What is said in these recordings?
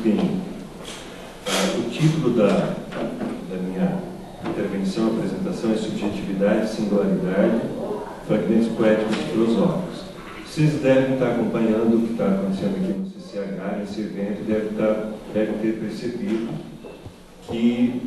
bem. O título da minha intervenção, apresentação é Subjetividade, Singularidade, Fragmentos Poéticos e Filosóficos. Vocês devem estar acompanhando o que está acontecendo aqui no CCH, nesse evento, devem ter percebido que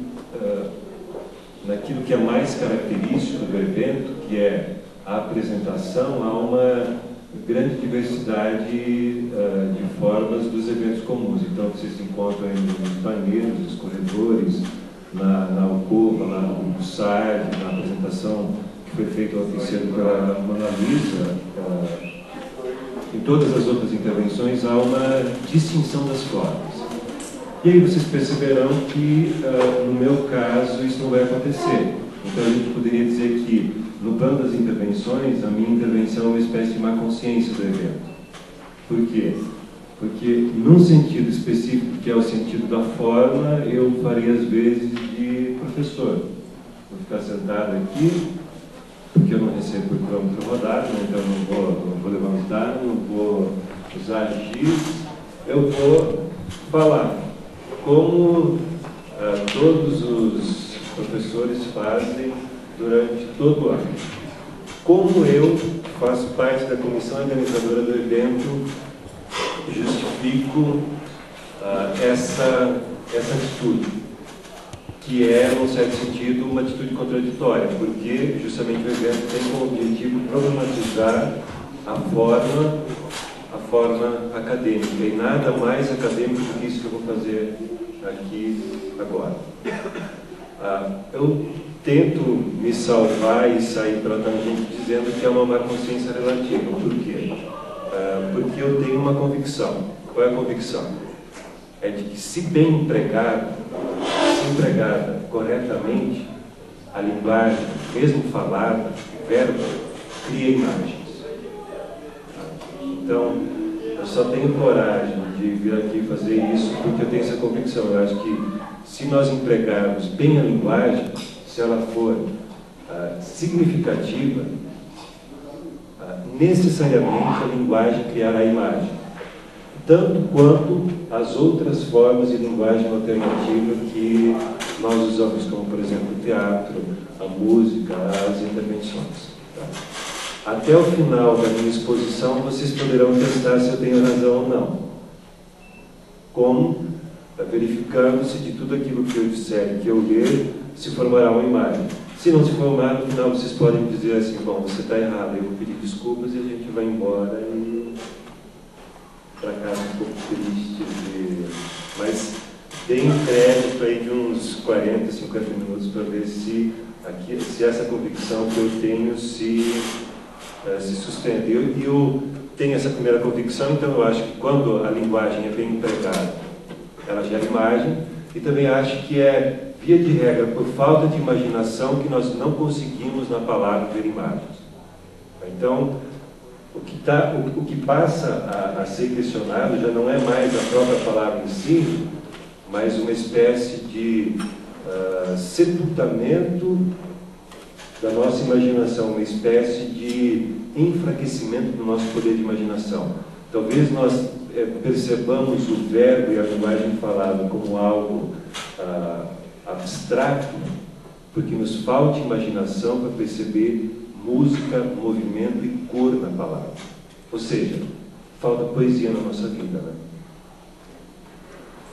naquilo que é mais característico do evento, que é a apresentação, há uma grande diversidade de formas dos eventos comuns. Então, vocês encontram nos banheiros, nos corredores, na alcova, lá no SARD, na apresentação que foi feita ontem cedo pela Mona Lisa. Em todas as outras intervenções há uma distinção das formas. E aí vocês perceberão que, no meu caso, isso não vai acontecer. Então a gente poderia dizer que, no plano das intervenções, a minha intervenção é uma espécie de má consciência do evento. Por quê? Porque, num sentido específico, que é o sentido da forma, eu faria às vezes de professor. Vou ficar sentado aqui, porque eu não recebo por quilômetro rodado, né? Então eu não vou levantar, não vou usar giz, eu vou falar, como todos os professores fazem durante todo o ano. Como eu faço parte da comissão organizadora do evento, justifico essa atitude, que é, num certo sentido, uma atitude contraditória, porque justamente o evento tem como objetivo problematizar a forma acadêmica, e nada mais acadêmico do que isso que eu vou fazer aqui agora. Eu tento me salvar e sair pela tangente dizendo que é uma má consciência relativa. Por quê? Porque eu tenho uma convicção. Qual é a convicção? É de que, se bem empregada corretamente, a linguagem, mesmo falada, verbo, cria imagens. Então, eu só tenho coragem de vir aqui fazer isso porque eu tenho essa convicção. Eu acho que, se nós empregarmos bem a linguagem, se ela for significativa, necessariamente a linguagem criará a imagem, tanto quanto as outras formas de linguagem alternativa que nós usamos, como, por exemplo, o teatro, a música, as intervenções. Tá? Até o final da minha exposição, vocês poderão testar se eu tenho razão ou não. Como? Verificando se de tudo aquilo que eu disser e que eu ler, se formará uma imagem. Se não se formar, no final vocês podem dizer assim: bom, você está errado, eu vou pedir desculpas e a gente vai embora e para casa um pouco triste. Mas deem crédito aí de uns 40, 50 minutos para ver se essa convicção que eu tenho se sustenta. Eu tenho essa primeira convicção, então eu acho que, quando a linguagem é bem empregada, ela gera imagem, e também acho que é, via de regra, por falta de imaginação, que nós não conseguimos na palavra ver imagens. Então, o que passa a ser questionado já não é mais a própria palavra em si, mas uma espécie de sepultamento da nossa imaginação, uma espécie de enfraquecimento do nosso poder de imaginação. Talvez nós percebamos o verbo e a linguagem falada como algo abstrato, porque nos falta imaginação para perceber música, movimento e cor na palavra. Ou seja, falta poesia na nossa vida, né?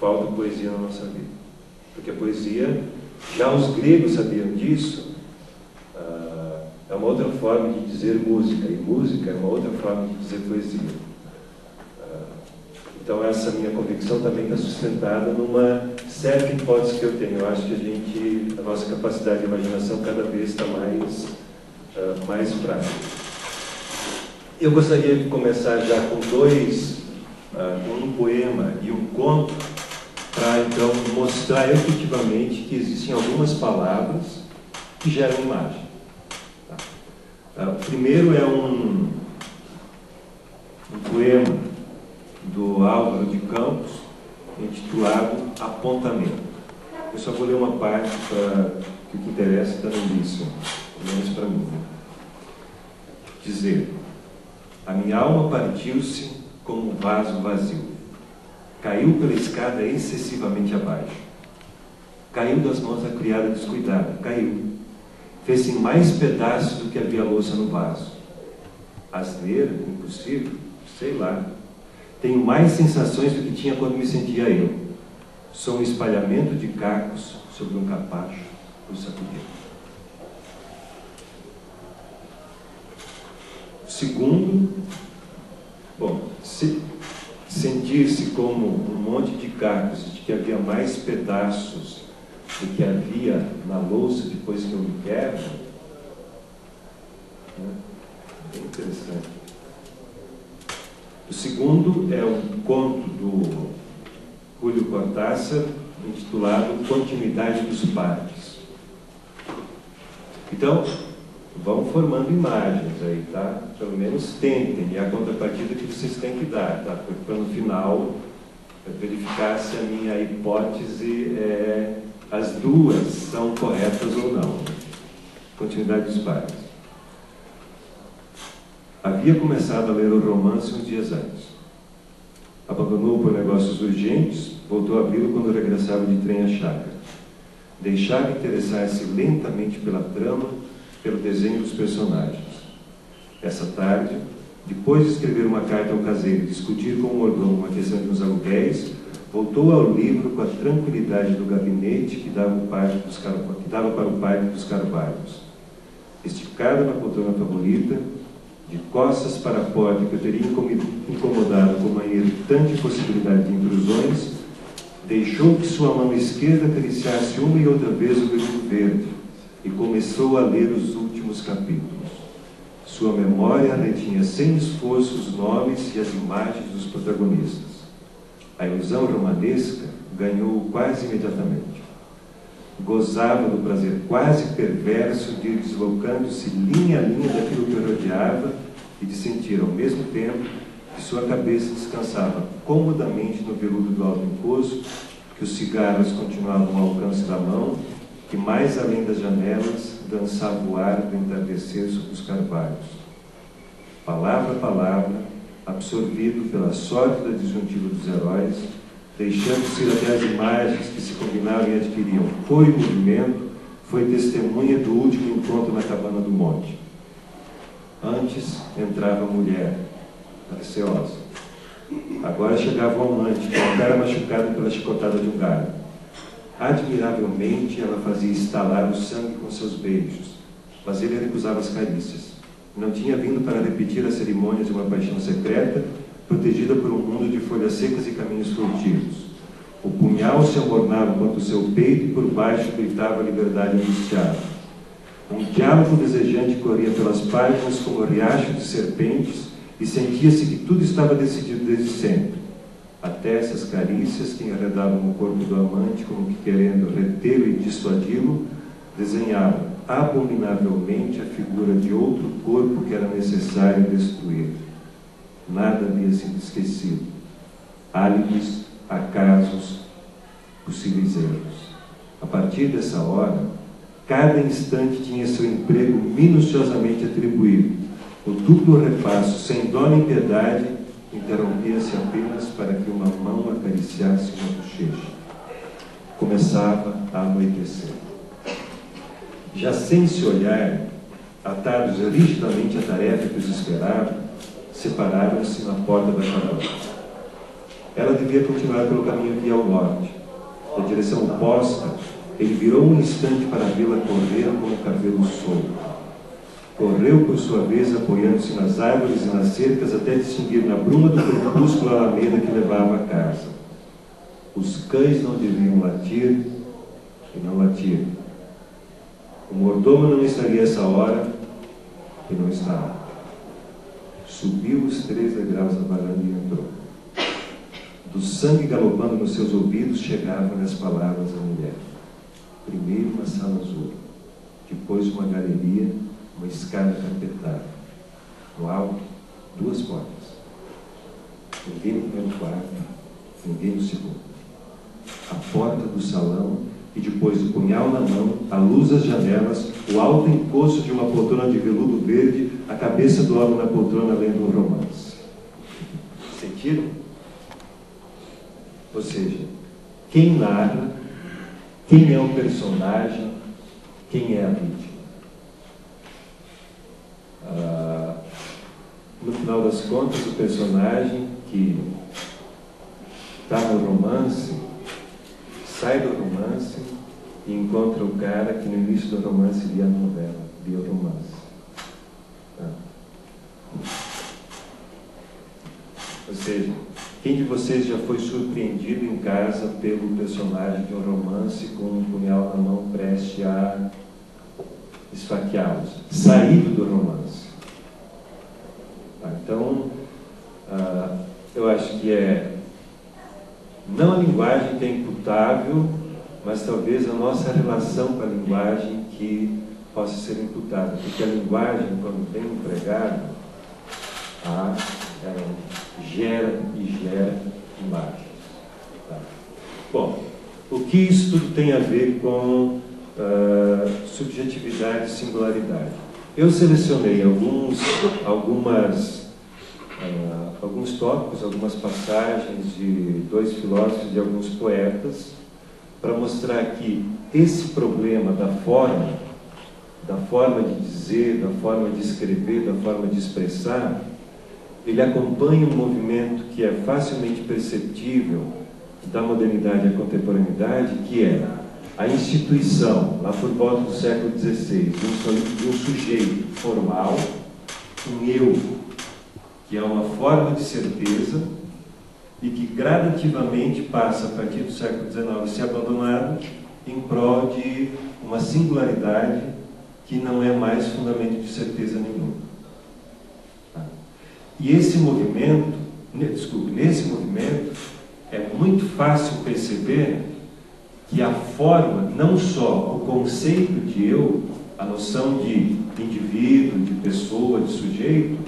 Falta poesia na nossa vida. Porque a poesia, já os gregos sabiam disso, é uma outra forma de dizer música, e música é uma outra forma de dizer poesia. Então, essa minha convicção também está sustentada numa certa hipótese que eu tenho. Eu acho que a nossa capacidade de imaginação cada vez está mais fraca. Eu gostaria de começar já com um poema e um conto, para então mostrar efetivamente que existem algumas palavras que geram imagem. O primeiro é um poema do Álvaro de Campos, intitulado Apontamento. Eu só vou ler uma parte, que o que interessa está no início, pelo menos para mim. Dizer: a minha alma partiu-se como um vaso vazio. Caiu pela escada excessivamente abaixo. Caiu das mãos da criada descuidada. Caiu. Fez-se mais pedaços do que havia louça no vaso. Asneira? Impossível? Sei lá. Tenho mais sensações do que tinha quando me sentia eu. Sou um espalhamento de cacos sobre um capacho do sacudir. Segundo, bom, sentir-se como um monte de cacos, de que havia mais pedaços do que havia na louça depois que eu me quebro, né? Bem interessante. O segundo é um conto do Julio Cortázar, intitulado Continuidade dos Parques. Então, vão formando imagens aí, tá? Pelo menos tentem, e a contrapartida que vocês têm que dar, tá? Para no final verificar se a minha hipótese as duas são corretas ou não. Continuidade dos parques. Havia começado a ler o romance uns dias antes. Abandonou por negócios urgentes, voltou a abri-lo quando regressava de trem à chácara. Deixava interessar-se lentamente pela trama, pelo desenho dos personagens. Essa tarde, depois de escrever uma carta ao caseiro e discutir com o mordomo uma questão de uns aluguéis, voltou ao livro com a tranquilidade do gabinete que dava para o Parque dos Carvalhos. Esticado na poltrona favorita, de costas para a porta que eu teria incomodado com uma irritante possibilidade de intrusões, deixou que sua mão esquerda acariciasse uma e outra vez o veludo verde e começou a ler os últimos capítulos. Sua memória retinha sem esforço os nomes e as imagens dos protagonistas. A ilusão romanesca ganhou-o quase imediatamente. Gozava do prazer quase perverso de ir deslocando-se linha a linha daquilo que o rodeava e de sentir, ao mesmo tempo, que sua cabeça descansava comodamente no veludo do alto encosto, que os cigarros continuavam ao alcance da mão, que mais além das janelas dançava o ar do entardecer sobre os carvalhos. Palavra a palavra, absorvido pela sorte da disjuntiva dos heróis, deixando-se até as imagens que se combinavam e adquiriam. Foi o movimento, foi testemunha do último encontro na cabana do monte. Antes entrava a mulher, receosa. Agora chegava o amante, com a cara machucada pela chicotada de um galho. Admiravelmente, ela fazia estalar o sangue com seus beijos, mas ele recusava as carícias. Não tinha vindo para repetir a cerimônia de uma paixão secreta, protegida por um mundo de folhas secas e caminhos furtivos. O punhal se amornava contra o seu peito e por baixo gritava a liberdade angustiada. Um diálogo desejante corria pelas páginas como riacho de serpentes e sentia-se que tudo estava decidido desde sempre. Até essas carícias que enredavam o corpo do amante como que querendo retê-lo e dissuadi-lo, desenhavam abominavelmente a figura de outro corpo que era necessário destruir. Nada havia sido esquecido. Álibis, acasos, possíveis erros. A partir dessa hora, cada instante tinha seu emprego minuciosamente atribuído. O duplo repasso, sem dó nem piedade, interrompia-se apenas para que uma mão acariciasse uma bochecha. Começava a anoitecer. Já sem se olhar, atados rigidamente à tarefa que os esperava, separaram-se na porta da cabana. Ela devia continuar pelo caminho que ia ao norte. Na direção oposta, ele virou um instante para vê-la correr como um cabelo solto. Correu, por sua vez, apoiando-se nas árvores e nas cercas até distinguir na bruma do crepúsculo a alameda que levava à casa. Os cães não deviam latir e não latiram. O mordomo não estaria essa hora e não estava. Subiu os 3 degraus da varanda e entrou. Do sangue galopando nos seus ouvidos chegavam as palavras da mulher. Primeiro uma sala azul, depois uma galeria, uma escada carpetada. No alto, 2 portas. Ninguém no primeiro quarto, ninguém no segundo. A porta do salão e depois o punhal na mão, a luz das janelas, o alto encosto de uma poltrona de veludo verde, a cabeça do homem na poltrona lendo um romance. Sentiram? Ou seja, quem narra, quem é o personagem, quem é a vítima. No final das contas, o personagem que está no romance, sai do romance e encontra o cara que no início do romance lia a novela, lia o romance. Tá? Ou seja, quem de vocês já foi surpreendido em casa pelo personagem de um romance com um punhal na mão prestes a esfaqueá-los, saído do romance? Tá? Então, eu acho que não a linguagem que é imputável, mas talvez a nossa relação com a linguagem que possa ser imputada. Porque a linguagem, quando bem empregada, gera imagens. Tá? Bom, o que isso tudo tem a ver com subjetividade e singularidade? Eu selecionei alguns tópicos, algumas passagens de dois filósofos e de alguns poetas, para mostrar que esse problema da forma de dizer, da forma de escrever, da forma de expressar, ele acompanha um movimento que é facilmente perceptível da modernidade à contemporaneidade, que é a instituição, lá por volta do século XVI, de um sujeito formal, um eu, que é uma forma de certeza e que gradativamente passa, a partir do século XIX, a ser abandonado em prol de uma singularidade que não é mais fundamento de certeza nenhuma. Tá? E esse movimento, nesse movimento, é muito fácil perceber que a forma, não só o conceito de eu, a noção de indivíduo, de pessoa, de sujeito,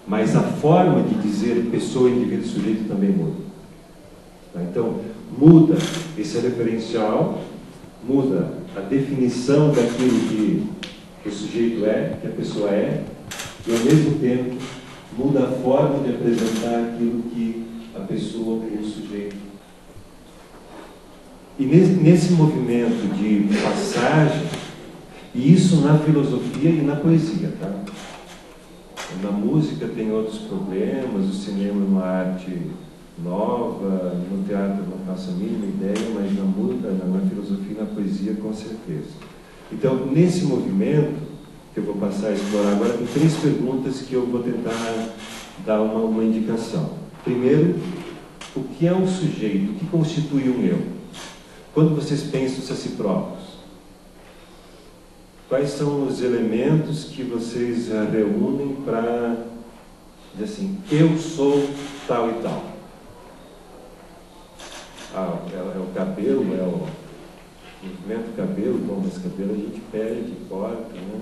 mas a forma de dizer pessoa, indivíduo e sujeito também muda. Tá? Então, muda esse referencial, muda a definição daquilo que o sujeito é, que a pessoa é, e ao mesmo tempo muda a forma de apresentar aquilo que a pessoa ou o sujeito. E nesse movimento de passagem, e isso na filosofia e na poesia, tá? Na música tem outros problemas, o cinema é uma arte nova, no teatro não faço a mínima ideia, mas na música, na filosofia e na poesia, com certeza. Então, nesse movimento, que eu vou passar a explorar agora, tem 3 perguntas que eu vou tentar dar uma indicação. Primeiro, o que é um sujeito? O que constitui um eu? Quando vocês pensam a si próprios, quais são os elementos que vocês reúnem para dizer assim, eu sou tal e tal? É o cabelo, é o movimento do cabelo, o tom desse cabelo a gente perde, corta, né?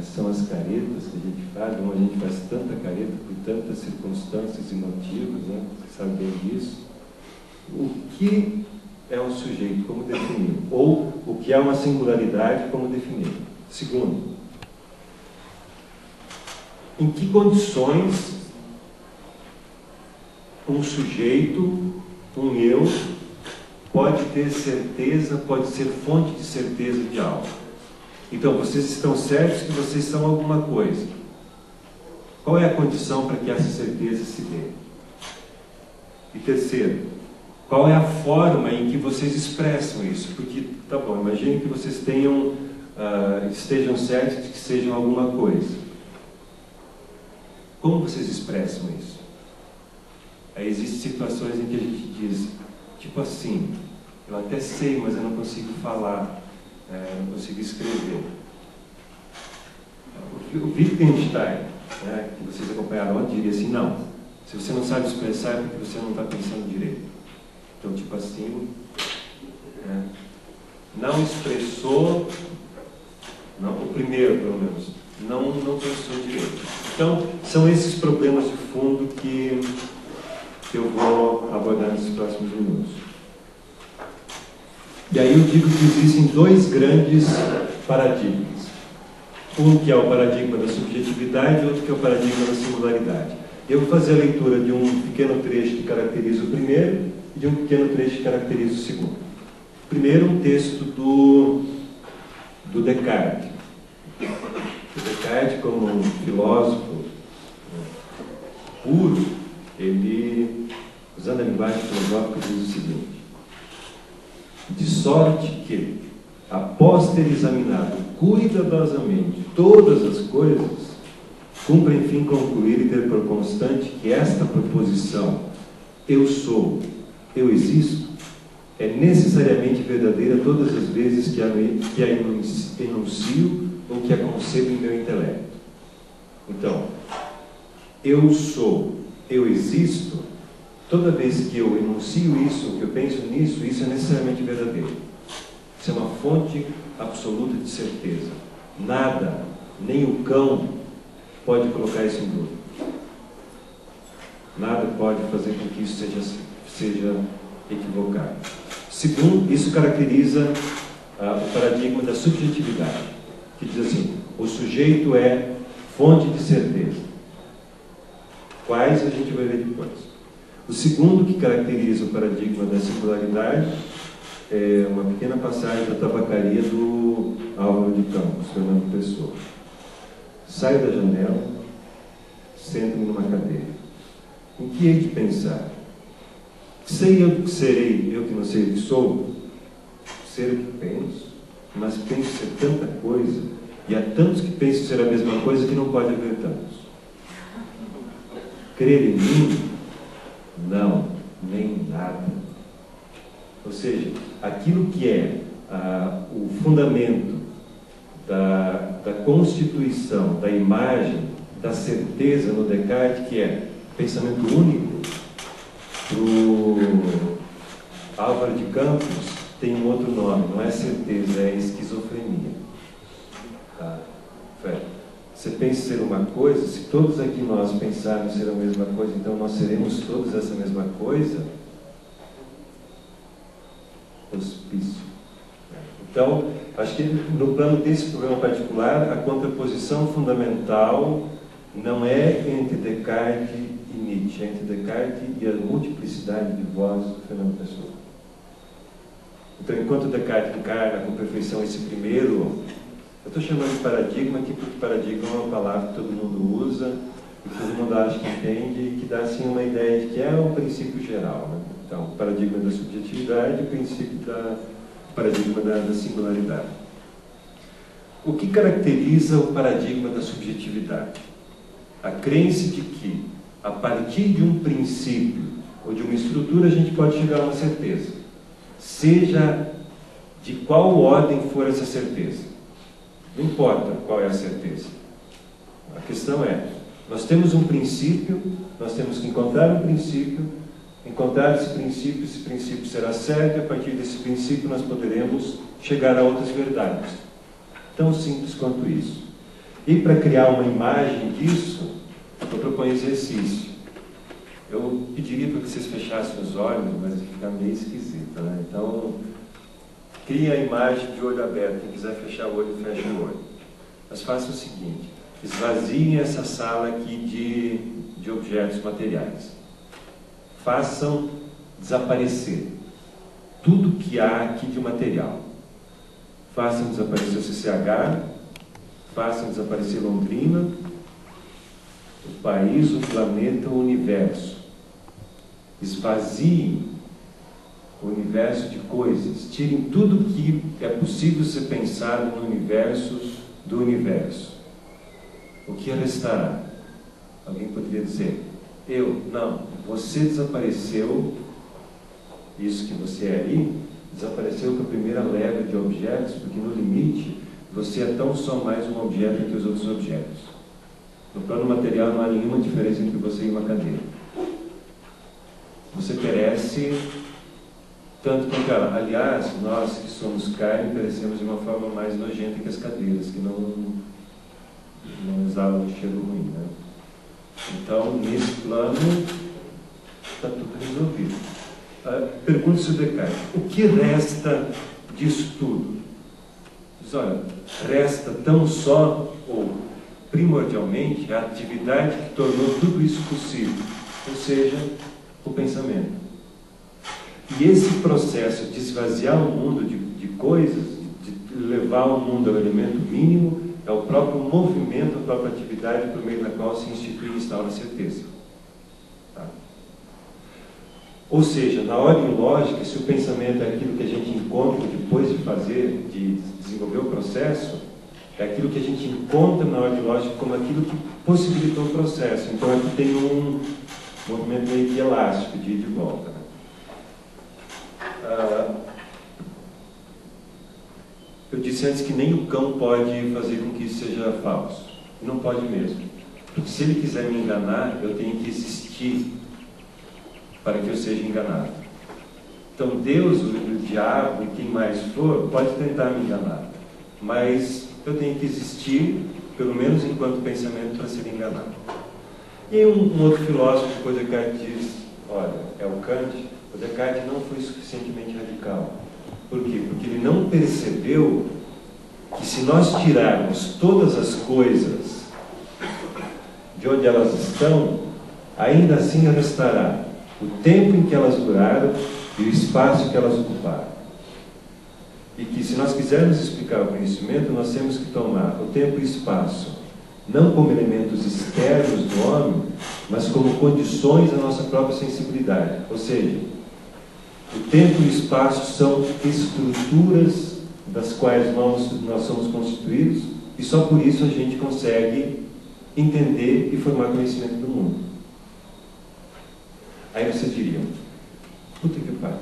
São as caretas que a gente faz, a gente faz tanta careta por tantas circunstâncias e motivos, né? Você sabe bem disso. O que é um sujeito, como definir? Ou o que é uma singularidade, como definir? Segundo, em que condições um sujeito, um eu, pode ter certeza, pode ser fonte de certeza de algo? Então, vocês estão certos que vocês são alguma coisa. Qual é a condição para que essa certeza se dê? E terceiro, qual é a forma em que vocês expressam isso? Porque, tá bom, imagine que vocês estejam certos de que sejam alguma coisa. Como vocês expressam isso? Aí existem situações em que a gente diz, tipo assim, eu até sei, mas eu não consigo falar, não consigo escrever. O Wittgenstein, que vocês acompanharam ontem, diria assim, não, se você não sabe expressar é porque você não está pensando direito. Então, tipo assim, não expressou, não, o primeiro, pelo menos, não pensou direito. Então, são esses problemas de fundo que eu vou abordar nesses próximos minutos. E aí eu digo que existem 2 grandes paradigmas. Um que é o paradigma da subjetividade e outro que é o paradigma da singularidade. Eu vou fazer a leitura de um pequeno trecho que caracteriza o primeiro e de um pequeno trecho que caracteriza o segundo. Primeiro, um texto do Descartes. O Descartes, como um filósofo puro, ele, usando a linguagem filosófica, diz o seguinte: de sorte que, após ter examinado cuidadosamente todas as coisas, cumpre enfim concluir e ter por constante que esta proposição, eu sou, eu existo, é necessariamente verdadeira todas as vezes que a enuncio ou que a concebo em meu intelecto. Então, eu sou, eu existo, toda vez que eu enuncio isso, que eu penso nisso, isso é necessariamente verdadeiro. Isso é uma fonte absoluta de certeza. Nada, nem o cão, pode colocar isso em dúvida. Nada pode fazer com que isso seja equivocado. Segundo, isso caracteriza o paradigma da subjetividade, que diz assim: o sujeito é fonte de certeza. Quais a gente vai ver depois. O segundo, que caracteriza o paradigma da singularidade, é uma pequena passagem da Tabacaria do Álvaro de Campos, Fernando Pessoa. Saio da janela, sento-me numa cadeira. Em que hei de pensar? Sei eu que serei, eu que não sei o que sou? Ser o que penso, mas penso ser tanta coisa, e há tantos que pensam ser a mesma coisa que não pode haver tantos. Crer em mim? Não, nem nada. Ou seja, aquilo que é o fundamento da constituição, da imagem, da certeza no Descartes, que é pensamento único, para o Álvaro de Campos tem um outro nome, não é certeza, é esquizofrenia. Tá? Você pensa ser uma coisa, se todos aqui nós pensarmos ser a mesma coisa, então nós seremos todos essa mesma coisa? Hospício. Então, acho que no plano desse problema particular, a contraposição fundamental não é entre Descartes e Nietzsche, é entre Descartes e a multiplicidade de vozes do Fernando Pessoa. Então, enquanto Descartes encarna com perfeição esse primeiro, eu estou chamando de paradigma aqui porque paradigma é uma palavra que todo mundo usa, e que todo mundo acha que entende, e que dá assim uma ideia de que é um princípio geral, né? Então, o paradigma da subjetividade e o princípio paradigma da singularidade. O que caracteriza o paradigma da subjetividade? A crença de que, a partir de um princípio ou de uma estrutura, a gente pode chegar a uma certeza, seja de qual ordem for essa certeza. Não importa qual é a certeza. A questão é, nós temos um princípio, nós temos que encontrar um princípio, encontrar esse princípio será certo, e a partir desse princípio nós poderemos chegar a outras verdades. Tão simples quanto isso. E para criar uma imagem disso, eu proponho exercício. Eu pediria para que vocês fechassem os olhos, mas fica meio esquisito, né? Então, cria a imagem de olho aberto. Quem quiser fechar o olho, fecha o olho. Mas faça o seguinte: esvaziem essa sala aqui de objetos materiais. Façam desaparecer tudo que há aqui de material. Façam desaparecer o CCH, façam desaparecer Londrina, o país, o planeta, o universo. Esvaziem o universo de coisas. Tirem tudo que é possível ser pensado no universo do universo. O que restará? Alguém poderia dizer: eu? Não. Você desapareceu, isso que você é aí, desapareceu com a primeira leva de objetos, porque no limite você é tão só mais um objeto entre os outros objetos. No plano material não há nenhuma diferença entre você e uma cadeira. Você perece tanto quanto ela. Aliás, nós que somos carne perecemos de uma forma mais nojenta que as cadeiras, que não exalam um cheiro ruim, né? Então, nesse plano, está tudo resolvido. Pergunte-se o Descartes: o que resta disso tudo? Diz: olha, resta tão só, ou primordialmente, a atividade que tornou tudo isso possível, ou seja, o pensamento. E esse processo de esvaziar o mundo de coisas, de levar o mundo ao elemento mínimo, é o próprio movimento, a própria atividade por meio da qual se institui e instaura a certeza. Tá? Ou seja, na ordem lógica, se o pensamento é aquilo que a gente encontra depois de fazer, de desenvolver o processo, é aquilo que a gente encontra na ordem lógica como aquilo que possibilitou o processo. Então aqui tem um movimento meio que elástico, de ir e de volta. Né? Eu disse antes que nem o cão pode fazer com que isso seja falso. Não pode mesmo. Porque se ele quiser me enganar, eu tenho que existir para que eu seja enganado. Então Deus, o diabo e quem mais for, pode tentar me enganar. Mas eu tenho que existir, pelo menos enquanto pensamento, para ser enganado. E um outro filósofo, depois Descartes diz, olha, é o Kant, o Descartes não foi suficientemente radical. Por quê? Porque ele não percebeu que se nós tirarmos todas as coisas de onde elas estão, ainda assim restará o tempo em que elas duraram e o espaço que elas ocuparam. E que se nós quisermos explicar o conhecimento, nós temos que tomar o tempo e o espaço não como elementos externos do homem, mas como condições da nossa própria sensibilidade. Ou seja, o tempo e o espaço são estruturas das quais nós somos constituídos, e só por isso a gente consegue entender e formar conhecimento do mundo. Aí você diria, puta que pariu,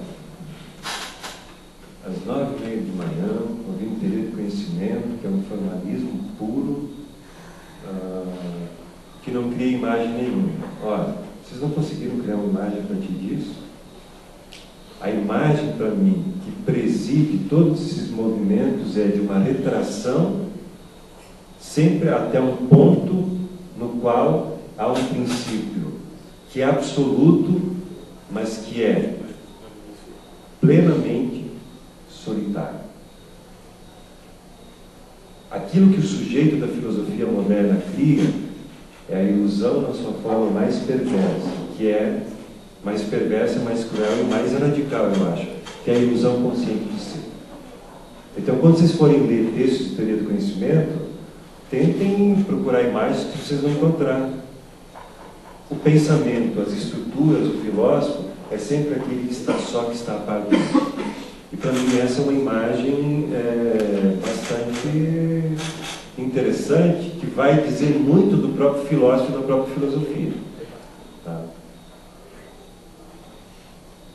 às 9h30 de manhã, ouvindo teoria de conhecimento, que é um formalismo puro, que não cria imagem nenhuma. Olha, vocês não conseguiram criar uma imagem a partir disso? A imagem, para mim, que preside todos esses movimentos é de uma retração, sempre até um ponto no qual há um princípio que é absoluto, mas que é plenamente solitário. Aquilo que o sujeito da filosofia moderna cria é a ilusão na sua forma mais perversa, que é mais perversa, mais cruel e mais radical, eu acho, que é a ilusão consciente de si. Então, quando vocês forem ler textos de teoria do conhecimento, tentem procurar imagens que vocês vão encontrar. O pensamento, as estruturas, o filósofo, é sempre aquele que está só, que está a par disso. E para mim essa é uma imagem bastante interessante, que vai dizer muito do próprio filósofo e da própria filosofia. Tá?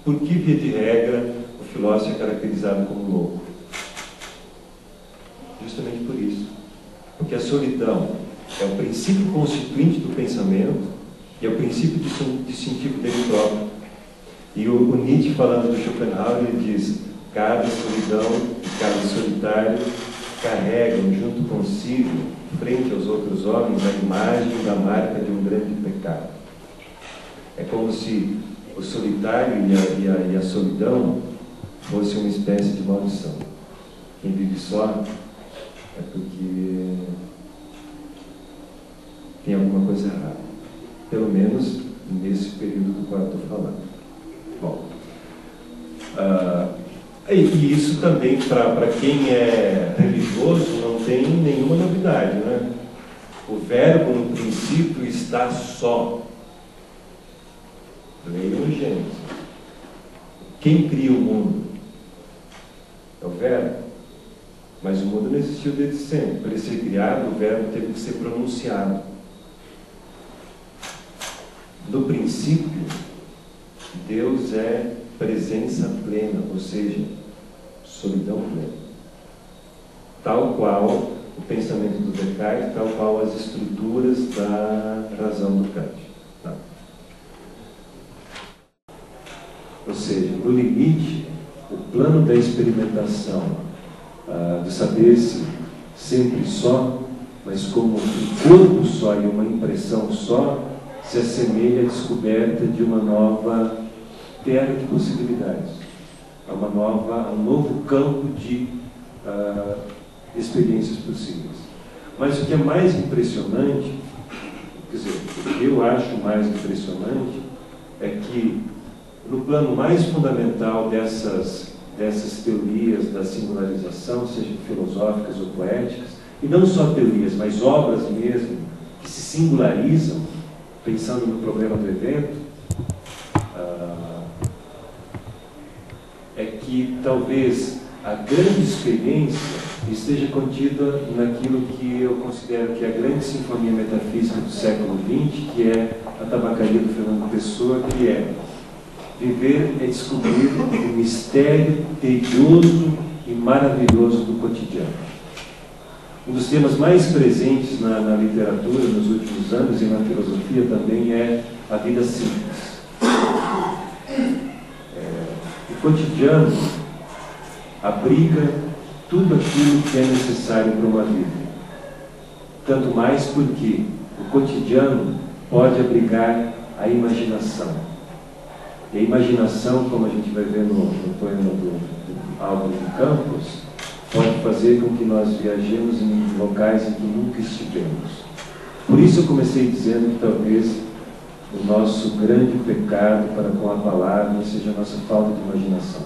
Por que, via de regra, o filósofo é caracterizado como louco? Justamente por isso. Porque a solidão é o princípio constituinte do pensamento e é o princípio distintivo dele próprio. E o Nietzsche, falando do Schopenhauer, ele diz: cada solidão e cada solitário carregam junto consigo, frente aos outros homens, a imagem da marca de um grande pecado. É como se o solitário e a solidão fosse uma espécie de maldição. Quem vive só é porque tem alguma coisa errada. Pelo menos nesse período do qual eu estou falando. Bom, e isso também, para quem é religioso, não tem nenhuma novidade, né? O verbo, no princípio, está só. Leiam Gênesis. Quem cria o mundo? É o verbo. Mas o mundo não existiu desde sempre. Para ele ser criado, o verbo teve que ser pronunciado. No princípio, Deus é presença plena, ou seja, solidão plena. Tal qual o pensamento do Descartes, tal qual as estruturas da razão do Kant. Tá? Ou seja, no limite, o plano da experimentação, do saber-se sempre só, mas como um corpo só e uma impressão só, se assemelha à descoberta de uma nova terra de possibilidades, a um novo campo de experiências possíveis. Mas o que é mais impressionante, quer dizer, o que eu acho mais impressionante, é que no plano mais fundamental dessas teorias da singularização, sejam filosóficas ou poéticas, e não só teorias, mas obras mesmo, que se singularizam, pensando no problema do evento, é que talvez a grande experiência esteja contida naquilo que eu considero que é a grande sinfonia metafísica do século XX, que é a Tabacaria do Fernando Pessoa, que é viver é descobrir o mistério tedioso e maravilhoso do cotidiano. Um dos temas mais presentes na literatura nos últimos anos e na filosofia também é a vida simples. O cotidiano abriga tudo aquilo que é necessário para uma vida. Tanto mais porque o cotidiano pode abrigar a imaginação. E a imaginação, como a gente vai ver no poema do Álvaro de Campos, pode fazer com que nós viajemos em locais em que nunca estivemos. Por isso eu comecei dizendo que talvez o nosso grande pecado para com a palavra seja a nossa falta de imaginação.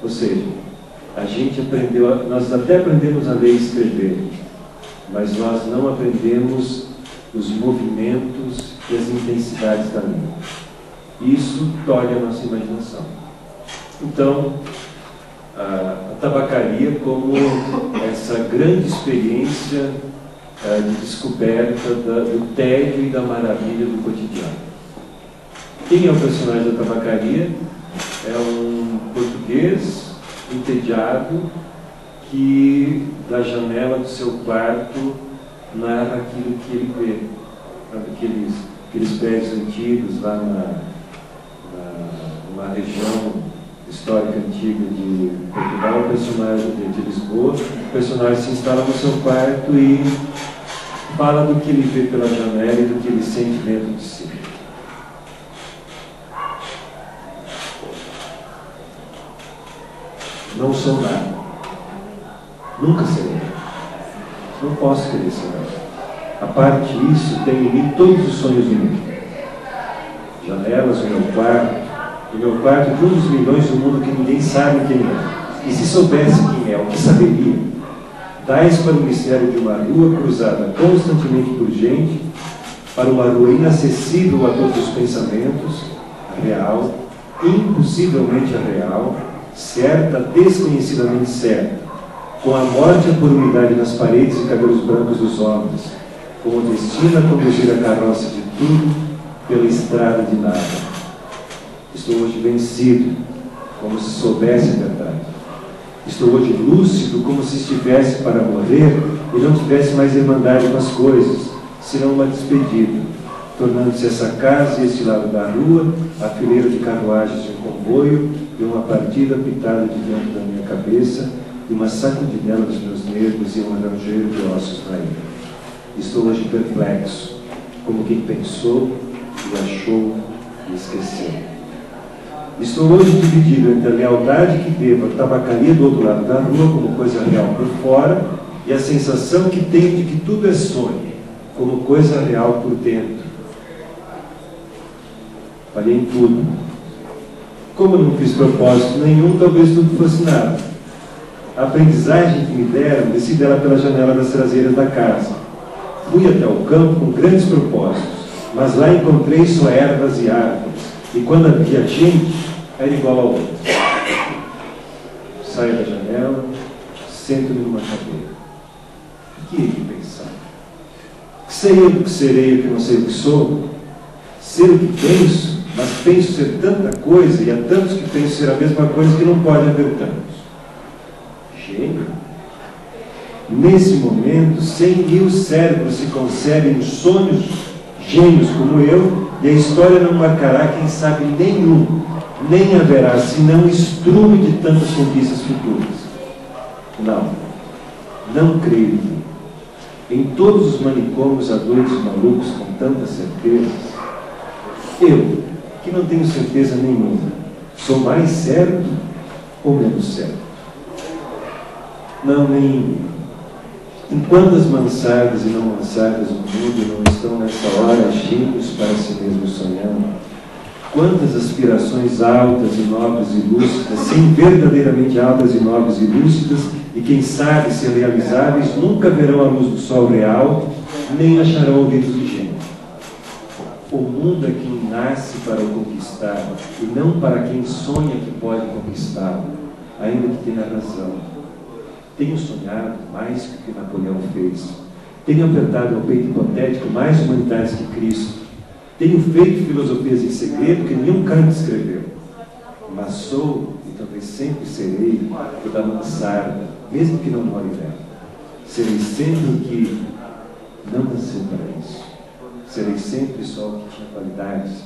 Ou seja, a gente aprendeu, nós até aprendemos a ler e escrever, mas nós não aprendemos os movimentos e as intensidades da língua. Isso tolhe a nossa imaginação. Então, a tabacaria como essa grande experiência de descoberta do tédio e da maravilha do cotidiano. Quem é o personagem da tabacaria? É um português entediado que, da janela do seu quarto, narra aquilo que ele vê. Aqueles prédios antigos lá numa região histórica antiga de Portugal, o personagem de Lisboa, o personagem se instala no seu quarto e fala do que ele vê pela janela e do que ele sente dentro de si. Não sou nada. Nunca serei. Não posso querer ser nada. A parte disso, tem em mim todos os sonhos do mundo. Janelas, o meu quarto de um dos milhões do mundo que ninguém sabe quem é. E se soubesse quem é, o que saberia? Dais para o mistério de uma rua cruzada constantemente por gente, para uma rua inacessível a todos os pensamentos, real, impossivelmente real, certa, desconhecidamente certa, com a morte e a por umidade nas paredes e cabelos brancos dos homens, como destina a conduzir a carroça de tudo pela estrada de nada. Estou hoje vencido, como se soubesse a verdade. Estou hoje lúcido, como se estivesse para morrer e não tivesse mais irmandade com as coisas, senão uma despedida, tornando-se essa casa e esse lado da rua a fileira de carruagens de um comboio e uma partida pitada de dentro da minha cabeça e uma sacudidela dos meus nervos e um arranjeiro de ossos na ilha. Estou hoje perplexo, como quem pensou e achou e esqueceu. Estou hoje dividido entre a lealdade que devo à tabacaria do outro lado da rua, como coisa real por fora, e a sensação que tenho de que tudo é sonho, como coisa real por dentro. Falhei em tudo. Como eu não fiz propósito nenhum, talvez tudo fosse nada. A aprendizagem que me deram, desci dela pela janela das traseiras da casa. Fui até o campo com grandes propósitos, mas lá encontrei só ervas e árvores. E quando havia gente, era igual ao outro. Saio da janela, sento-me numa cadeira. O que hei de pensar? Sei eu do que serei o que não sei o que sou? Ser o que penso, mas penso ser tanta coisa, e há tantos que pensam ser a mesma coisa que não pode haver tantos. Gênio? Nesse momento, 100.000 cérebros se concebem em sonhos gênios como eu, e a história não marcará, quem sabe, nenhum, nem haverá, senão estrume de tantas conquistas futuras. Não creio em todos os manicômios adultos malucos com tantas certezas. Eu, que não tenho certeza nenhuma, sou mais certo ou menos certo? Não, nenhum. Enquanto as mansardas e não mansardas do mundo não estão nessa hora agindo para si mesmos sonhando, quantas aspirações altas e nobres e lúcidas, sim, verdadeiramente altas e nobres e lúcidas, e quem sabe ser realizáveis, nunca verão a luz do sol real, nem acharão ouvidos de gente. O mundo é quem nasce para o conquistar, e não para quem sonha que pode conquistá-lo, ainda que tenha razão. Tenho sonhado mais que o que Napoleão fez. Tenho apertado ao peito hipotético mais humanidades que Cristo. Tenho feito filosofias em segredo que nenhum Kant escreveu. Mas sou, e talvez sempre serei, o da mansarda, mesmo que não more nela. Serei sempre o que não nasceu para isso. Serei sempre só o que tinha qualidades.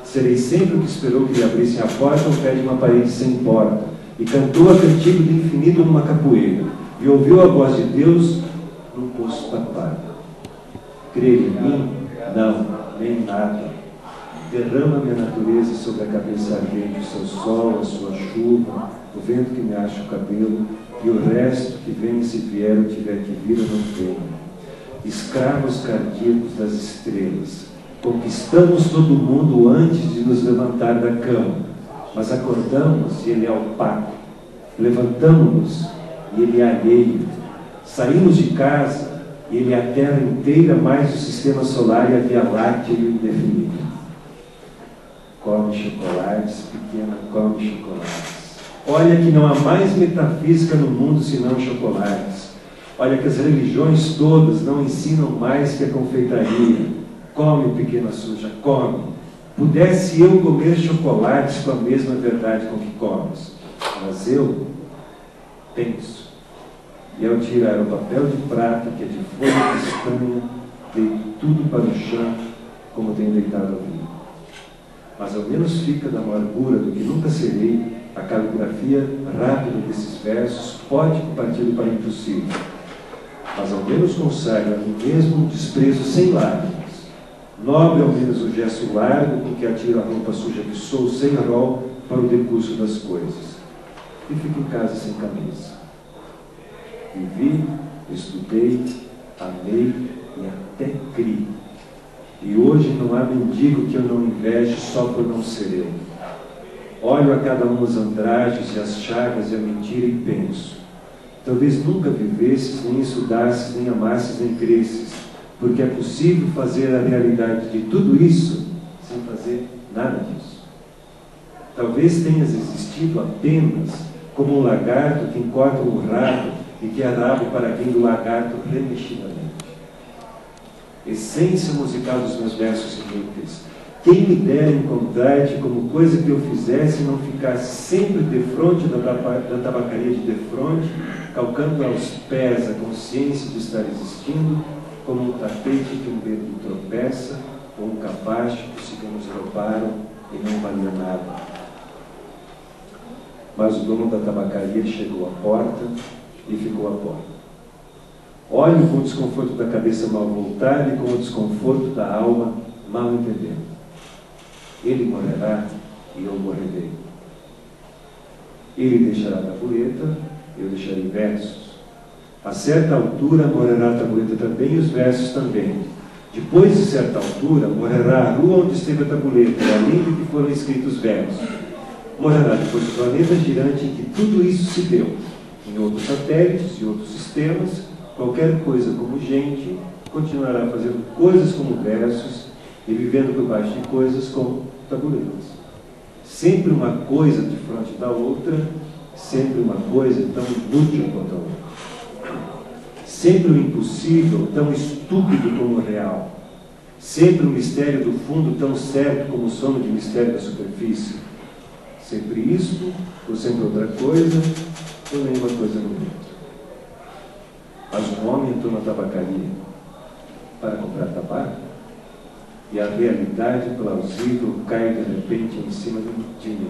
Serei sempre o que esperou que lhe abrissem a porta ao pé de uma parede sem porta, e cantou a cantiga do infinito numa capoeira, e ouviu a voz de Deus num poço tapado. Crer em mim? Não, nem nada. Derrama minha natureza sobre a cabeça ardente, o seu sol, a sua chuva, o vento que me acha o cabelo, e o resto que vem, se vier ou tiver que vir, eu não venho. Escravos cardíacos das estrelas, conquistamos todo o mundo antes de nos levantar da cama, mas acordamos e ele é opaco, levantamos-nos e ele é alheio, saímos de casa e ele é a terra inteira, mais o sistema solar e a Via Láctea e o indefinido. Come chocolates, pequena, come chocolates. Olha que não há mais metafísica no mundo senão chocolates. Olha que as religiões todas não ensinam mais que a confeitaria. Come, pequena suja, come. Pudesse eu comer chocolates com a mesma verdade com que comes. Mas eu penso. E ao tirar o papel de prata, que é de folha de castanha, deito tudo para o chão, como tenho deitado a vida. Mas ao menos fica da amargura do que nunca serei, a caligrafia rápida desses versos pode partir para o impossível. Mas ao menos consagra a mim mesmo um desprezo sem lágrimas. Nobre ao menos o gesto largo com que atiro a roupa suja que sou, sem rol, para o decurso das coisas. E fico em casa sem camisa. Vivi, estudei, amei e até criei. E hoje não há mendigo que eu não inveje só por não ser eu. Olho a cada um os andrajos e as chagas e a mentira e penso: talvez nunca vivesses, nem estudasses, nem amasses, nem cresces, porque é possível fazer a realidade de tudo isso sem fazer nada disso. Talvez tenhas existido apenas como um lagarto que encorta um rabo e que é rabo para quem do lagarto remexidamente. Essência musical dos meus versos inúteis. Quem me dera encontrar-te como coisa que eu fizesse e não ficasse sempre defronte da tabacaria de defronte, calcando aos pés a consciência de estar existindo, como um tapete que um bêbado tropeça, ou um capacho que os ciganos roubaram e não valia nada. Mas o dono da tabacaria chegou à porta e ficou à porta. Olho com o desconforto da cabeça mal voltada e com o desconforto da alma mal entendendo. Ele morrerá e eu morrerei. Ele deixará a tabuleta, eu deixarei versos. A certa altura morrerá a tabuleta também e os versos também. Depois de certa altura morrerá a rua onde esteve a tabuleta e além de que foram escritos os versos. Morrerá depois o planeta girante em que tudo isso se deu. Em outros satélites e outros sistemas, qualquer coisa como gente continuará fazendo coisas como versos e vivendo por baixo de coisas como tabuletas. Sempre uma coisa de frente da outra, sempre uma coisa tão inútil quanto a outra. Sempre o impossível tão estúpido como o real. Sempre o mistério do fundo tão certo como o sono de mistério da superfície. Sempre isto, ou sempre outra coisa, ou nenhuma coisa no mundo. Mas um homem entrou na tabacaria para comprar tabaco e a realidade plausível cai de repente em cima de mim.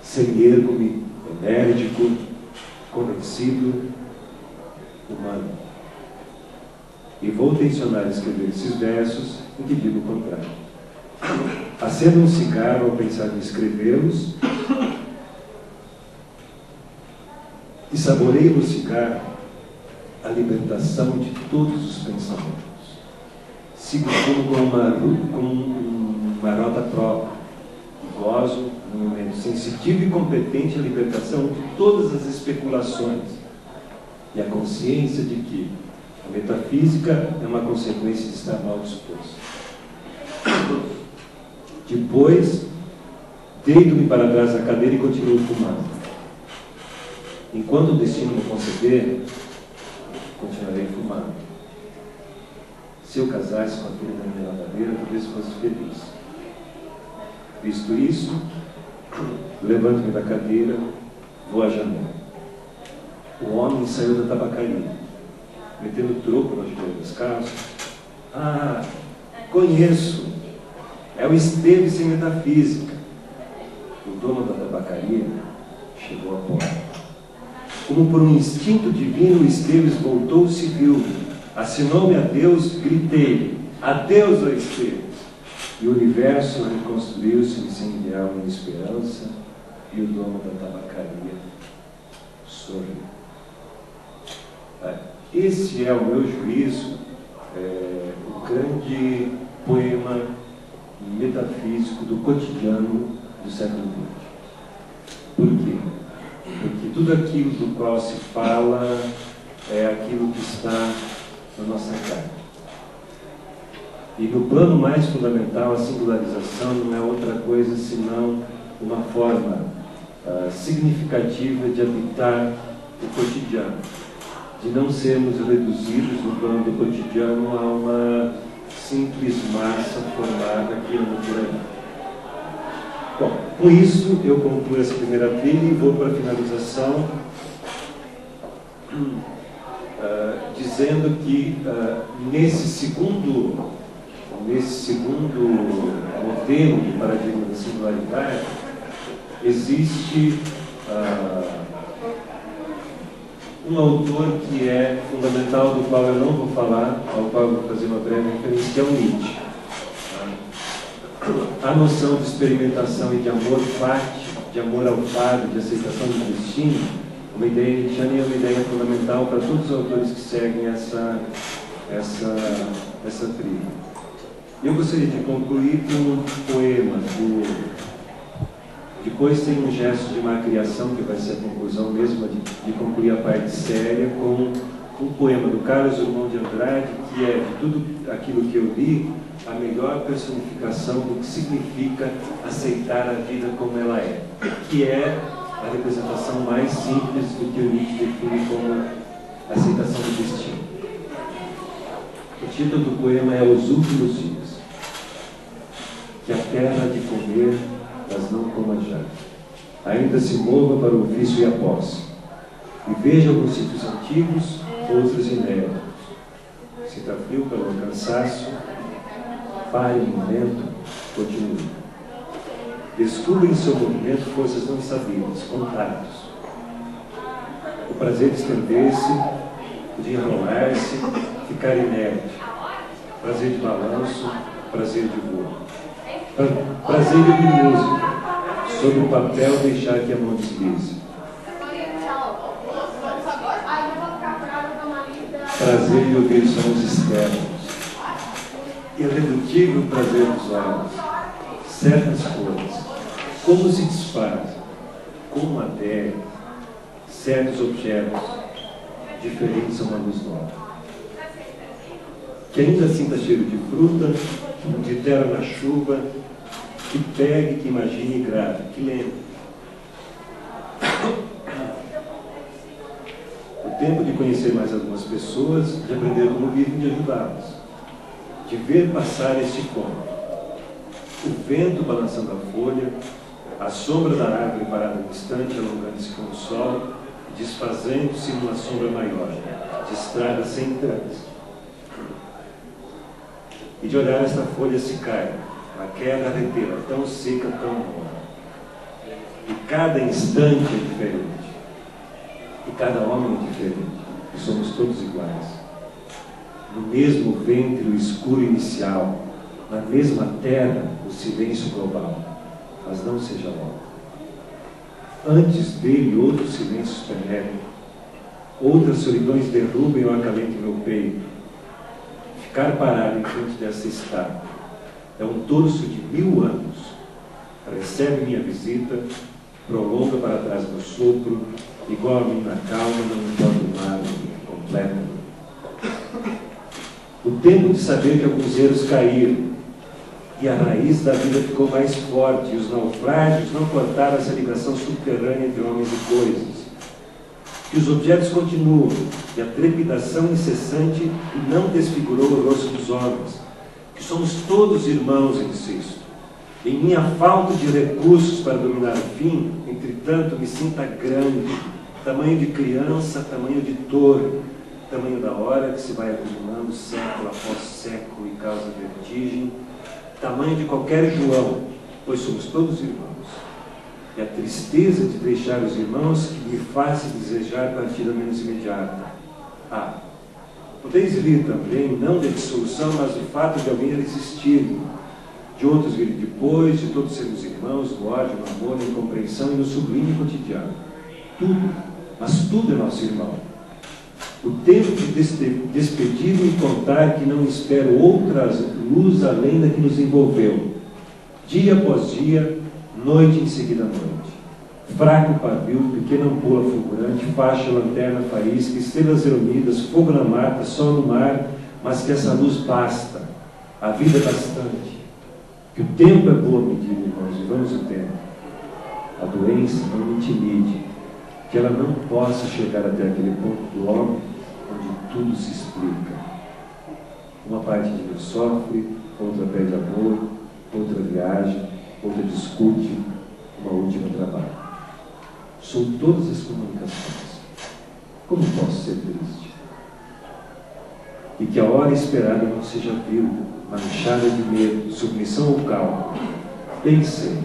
Semi-ergo-me, enérgico, convencido, humano. E vou tensionar escrever esses versos em que digo o contrário. Acendo um cigarro ao pensar em escrevê-los e saboreio no cigarro a libertação de todos os pensamentos. Sigo como uma rota própria. Gozo no momento sensitivo e competente à libertação de todas as especulações e a consciência de que a metafísica é uma consequência de estar mal disposto. Depois, deito-me para trás da cadeira e continuo fumando. Enquanto o destino me conceder, continuarei fumando. Se eu casasse com a filha da minha lavadeira, talvez fosse feliz. Visto isso, levanto-me da cadeira, vou à janela. O homem saiu da tabacaria, metendo troco no joelho das calças. Ah, conheço! É o Esteves em metafísica. O dono da tabacaria chegou à porta. Como por um instinto divino, o Esteves voltou-se e viu-me. Assinou-me adeus, gritei: adeus, ó Esteves! E o universo reconstruiu-se sem enviar uma esperança, e o dono da tabacaria sorriu. Esse é o meu juízo, o grande poema metafísico do cotidiano do século XX. Por quê? Porque tudo aquilo do qual se fala é aquilo que está na nossa carne. E no plano mais fundamental, a singularização não é outra coisa senão uma forma significativa de habitar o cotidiano, de não sermos reduzidos no plano do cotidiano a uma simples massa formada aqui ou por aí. Bom, com isso eu concluo essa primeira trilha e vou para a finalização dizendo que nesse segundo modelo do paradigma da singularidade existe um autor que é fundamental, do qual eu não vou falar, ao qual eu vou fazer uma breve referência, que é o Nietzsche. A noção de experimentação e de amor fati, de amor ao fado, de aceitação do destino, uma ideia nietzschiana e uma ideia fundamental para todos os autores que seguem essa trilha. Eu gostaria de concluir com um poema depois tem um gesto de malcriação, que vai ser a conclusão mesmo de concluir a parte séria, com um poema do Carlos Drummond de Andrade, que é, de tudo aquilo que eu li, a melhor personificação do que significa aceitar a vida como ela é, que é a representação mais simples do que o Nietzsche define como aceitação do destino. O título do poema é Os Últimos Dias. Que a terra de comer, mas não coma já. Ainda se mova para o ofício e a posse. E veja alguns sítios antigos, outros inéditos. Se está frio pelo cansaço, pare um momento, continue. Descubra em seu movimento forças não sabidas, contatos. O prazer de estender-se, de enrolar-se, ficar inerte. Prazer de balanço, prazer de voo. Prazer de ouvir música. Sobre o papel, deixar que a mão deslize. Prazer de ouvir sons externos. Irredutível prazer dos olhos. Certas cores. Como se desfazem, como adere, certos objetos diferentes a uma luz nova. Que ainda sinta cheiro de fruta, de terra na chuva, que pegue, que imagine e grave, que lembre. O tempo de conhecer mais algumas pessoas, de aprender como vivem, de ajudá-las. De ver passar este conto. O vento balançando a folha, a sombra da árvore parada no instante, alongando-se com o sol, desfazendo-se numa sombra maior, de estrada sem trânsito. E de olhar esta folha se cair, a queda retê-la, tão seca, tão morna. E cada instante é diferente. E cada homem é diferente. E somos todos iguais. No mesmo ventre, o escuro inicial. Na mesma terra, o silêncio global. Mas não seja logo. Antes dele, outros silêncios penetram. outras solidões derrubem ou acalentam meu peito. Ficar parado em frente dessa estátua é um torso de 1000 anos. Recebe minha visita, prolonga para trás meu sopro, igual a mim na calma, não importa o mar, completa. O tempo de saber que alguns erros caíram, e a raiz da vida ficou mais forte, e os naufrágios não cortaram essa ligação subterrânea entre homens e coisas. Que os objetos continuam, e a trepidação incessante não desfigurou o rosto dos homens. Que somos todos irmãos, eu disse isto. Em minha falta de recursos para dominar o fim, entretanto, me sinta grande, tamanho de criança, tamanho de torre, tamanho da hora que se vai acumulando século após século e causa vertigem, tamanho de qualquer João, pois somos todos irmãos. E a tristeza de deixar os irmãos que me faz desejar partida menos imediata. Podeis vir também, não da dissolução, mas do fato de alguém existir, de outros virem depois, de todos sermos irmãos, no ódio, no amor, na incompreensão e no sublime cotidiano. Tudo, mas tudo é nosso irmão. O tempo de despedir-me e contar que não espero outra luz além da que nos envolveu. Dia após dia, noite em seguida noite. Fraco pavio, pequena ampola fulgurante, faixa, lanterna, faísca, estrelas reunidas, fogo na mata, sol no mar, mas que essa luz basta. A vida é bastante. Que o tempo é boa medida, irmãos, vivamos o tempo. A doença não me intimide, que ela não possa chegar até aquele ponto do homem onde tudo se explica. Uma parte de mim sofre, outra pede amor, outra viaja, outra discute, uma última trabalha. Sou todas as comunicações. Como posso ser triste? E que a hora esperada não seja viva, manchada de medo, submissão ou calma. Pensei,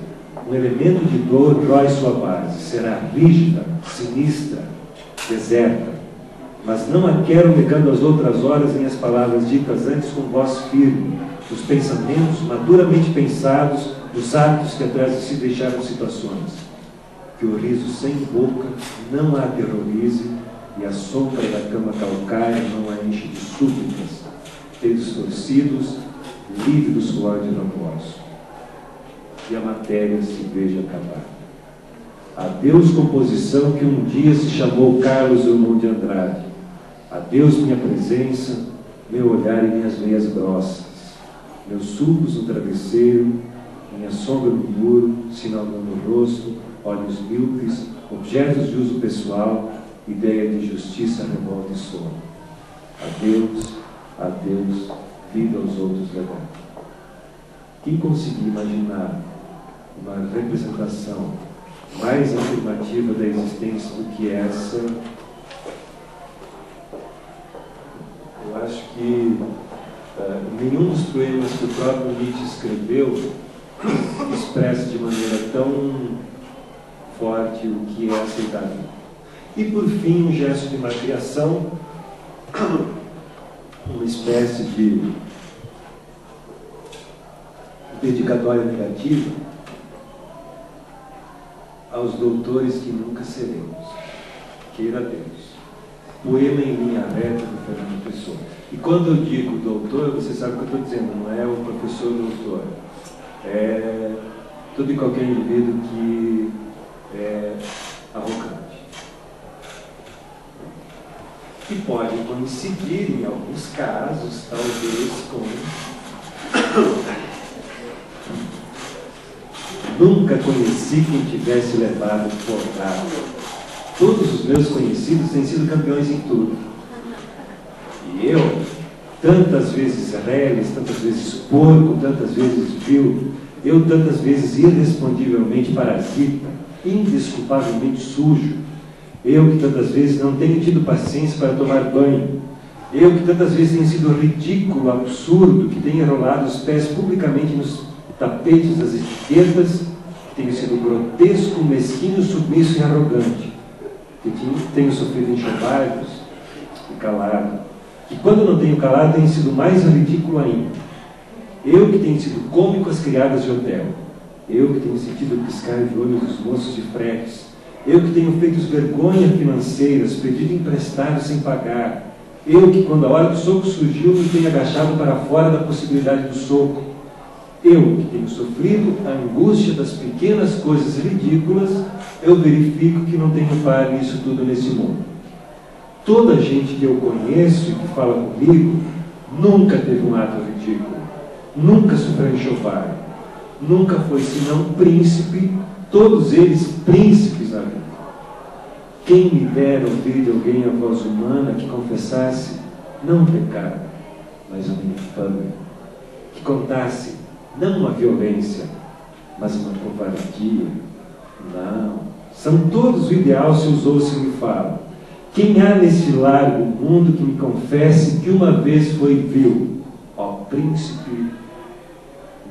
um elemento de dor rói sua base, será rígida, sinistra, deserta, mas não a quero negando as outras horas nem as palavras ditas antes com voz firme, os pensamentos maduramente pensados, os atos que atrás de si deixaram situações. Que o riso sem boca não a aterrorize e a sombra da cama calcária não a enche de súplicas, dedos torcidos, lívidos suor de remorso. E a matéria se veja acabar. Adeus composição que um dia se chamou Carlos Drummond de Andrade. Adeus minha presença, meu olhar e minhas veias grossas, meus sulcos no travesseiro, minha sombra no muro, sinal no rosto, olhos míopes, objetos de uso pessoal, ideia de justiça, revolta e sono. Adeus, adeus, vida aos outros levar. Quem conseguir imaginar uma representação mais afirmativa da existência do que essa, eu acho que nenhum dos poemas que o próprio Nietzsche escreveu expressa de maneira tão forte o que é aceitável. E por fim, um gesto de macriação, uma espécie de dedicatória negativa aos doutores que nunca seremos. Queira Deus. Poema em linha reta do Fernando Pessoa. E quando eu digo doutor, você sabe o que eu estou dizendo, não é o professor doutor. É todo e qualquer indivíduo que é arrogante. Que pode coincidir, em alguns casos, talvez, com... Nunca conheci quem tivesse levado porrada. Todos os meus conhecidos têm sido campeões em tudo. E eu, tantas vezes reles, tantas vezes porco, tantas vezes vil, eu tantas vezes irrespondivelmente parasita, indesculpavelmente sujo, eu que tantas vezes não tenho tido paciência para tomar banho, eu que tantas vezes tenho sido ridículo, absurdo, que tenho enrolado os pés publicamente nos tapetes das etiquetas, tenho sido grotesco, mesquinho, submisso e arrogante, que tenho sofrido enxovalhos e calado, e quando não tenho calado tenho sido mais ridículo ainda, eu que tenho sido cômico às criadas de hotel, eu que tenho sentido piscar de olhos dos moços de fretes, Eu que tenho feito vergonha financeiras, pedido emprestado sem pagar. Eu que, quando a hora do soco surgiu, me tenho agachado para fora da possibilidade do soco. Eu que tenho sofrido a angústia das pequenas coisas ridículas, eu verifico que não tenho par nisso tudo nesse mundo. Toda a gente que eu conheço e que fala comigo nunca teve um ato ridículo, nunca sofreu enxovalho, nunca foi senão príncipe, todos eles príncipes na vida. Quem me dera ouvir de alguém a voz humana que confessasse não um pecado, mas uma infâmia, que contasse não uma violência, mas uma covardia. Não, são todos o ideal se os ouço e me falam. Quem há nesse largo mundo que me confesse que uma vez foi vil? Ó príncipe,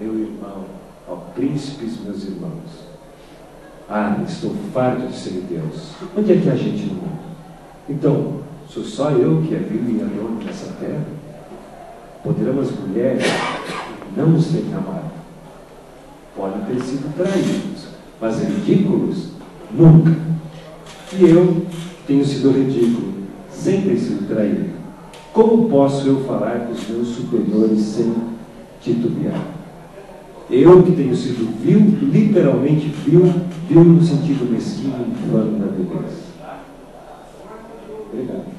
meu irmão, ó príncipes, meus irmãos. Ah, estou farto de ser Deus. Onde é que há gente no mundo? Então, sou só eu que é vil e alone nessa terra? Poderão as mulheres não os terem amado. Podem ter sido traídos, mas ridículos? Nunca. E eu tenho sido ridículo, sem ter sido traído. Como posso eu falar com os meus superiores sem titubear? Eu que tenho sido vil, literalmente vil no sentido mesquinho e infame da beleza. Obrigado.